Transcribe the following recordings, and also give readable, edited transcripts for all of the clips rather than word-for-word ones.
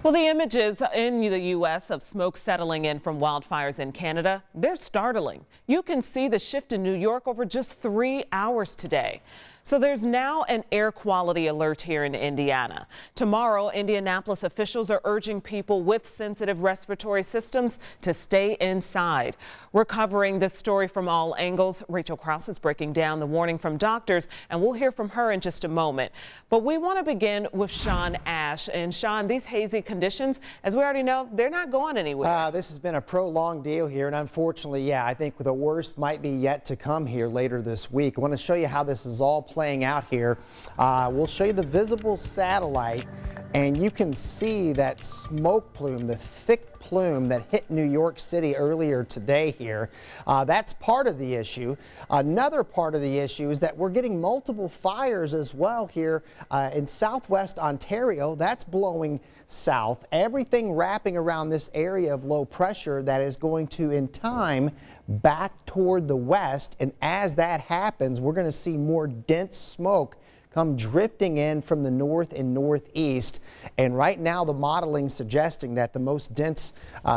Well, the images in the U.S. of smoke settling in from wildfires in Canada, they're startling. You can see the shift in New York over just 3 hours today. So there's now an air quality alert here in Indiana. Tomorrow, Indianapolis officials are urging people with sensitive respiratory systems to stay inside. We're covering this story from all angles. Rachel Krause is breaking down the warning from doctors, and we'll hear from her in just a moment. But we want to begin with Sean Ash. And Sean, these hazy conditions, as we already know, they're not going anywhere. This has been a prolonged deal here, and unfortunately, I think the worst might be yet to come here later this week. I want to show you how this is all playing out here. We'll show you the visible satellite, and you can see that smoke plume, the thick plume that hit New York City earlier today here. That's part of the issue. Another part of the issue is that we're getting multiple fires as well here in southwest Ontario. That's blowing south. Everything wrapping around this area of low pressure that is going to, in time, back toward the west. And as that happens, we're going to see more dense smoke come drifting in from the north and northeast. And right now the modeling suggesting that the most dense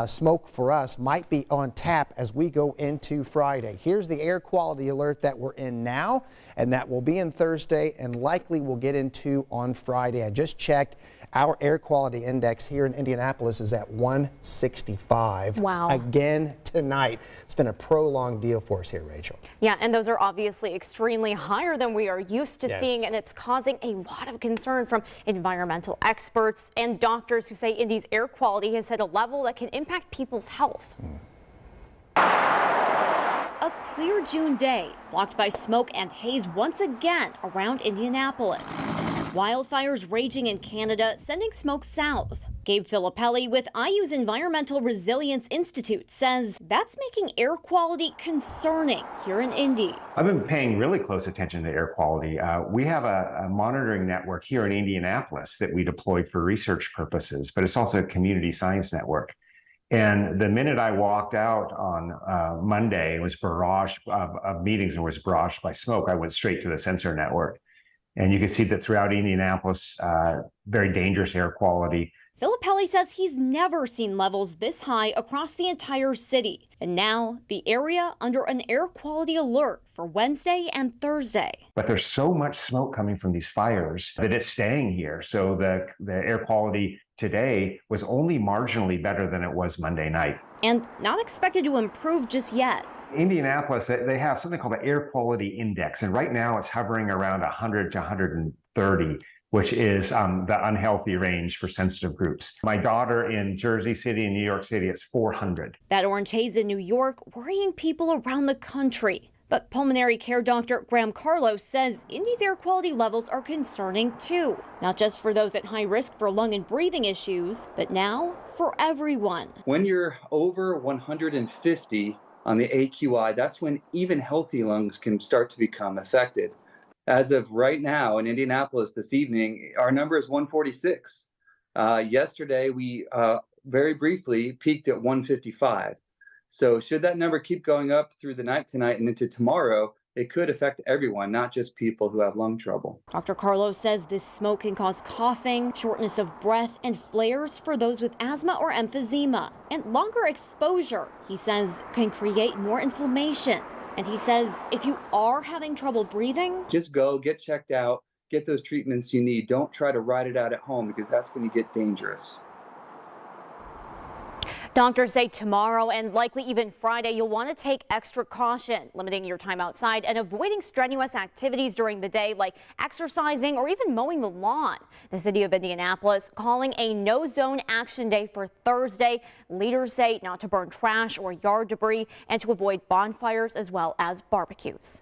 smoke for us might be on tap as we go into Friday. Here's the air quality alert that we're in now, and that will be in Thursday and likely we'll get into on Friday. I just checked. Our air quality index here in Indianapolis is at 165. Wow. Again tonight. It's been a prolonged deal for us here, Rachel. Yeah, and those are obviously extremely higher than we are used to Yes. seeing, and it's causing a lot of concern from environmental experts and doctors who say Indy's air quality has hit a level that can impact people's health. A clear June day, blocked by smoke and haze once again around Indianapolis. Wildfires raging in Canada, sending smoke south. Gabe Filippelli with IU's Environmental Resilience Institute says that's making air quality concerning here in Indy. I've been paying really close attention to air quality. We have a monitoring network here in Indianapolis that we deployed for research purposes, but it's also a community science network. And the minute I walked out on Monday, it was barraged of meetings and was barraged by smoke. I went straight to the sensor network. And you can see that throughout Indianapolis, very dangerous air quality. Filippelli says he's never seen levels this high across the entire city. And now the area under an air quality alert for Wednesday and Thursday. But there's so much smoke coming from these fires that it's staying here. So the air quality today was only marginally better than it was Monday night. And not expected to improve just yet. Indianapolis, they have something called the air quality index. And right now it's hovering around 100 to 130, which is the unhealthy range for sensitive groups. My daughter in Jersey City and New York City, it's 400. That orange haze in New York worrying people around the country. But pulmonary care doctor Graham Carlos says Indy's air quality levels are concerning too. Not just for those at high risk for lung and breathing issues, but now for everyone. When you're over 150 on the AQI, that's when even healthy lungs can start to become affected. As of right now in Indianapolis this evening, our number is 146. Yesterday, we very briefly peaked at 155. So should that number keep going up through the night tonight and into tomorrow, it could affect everyone, not just people who have lung trouble. Dr. Carlos says this smoke can cause coughing, shortness of breath, and flares for those with asthma or emphysema. And longer exposure, he says, can create more inflammation. And he says if you are having trouble breathing, just go get checked out, get those treatments you need. Don't try to ride it out at home because that's when you get dangerous. Doctors say tomorrow and likely even Friday, you'll want to take extra caution, limiting your time outside and avoiding strenuous activities during the day like exercising or even mowing the lawn. The city of Indianapolis calling a no-zone action day for Thursday. Leaders say not to burn trash or yard debris and to avoid bonfires as well as barbecues.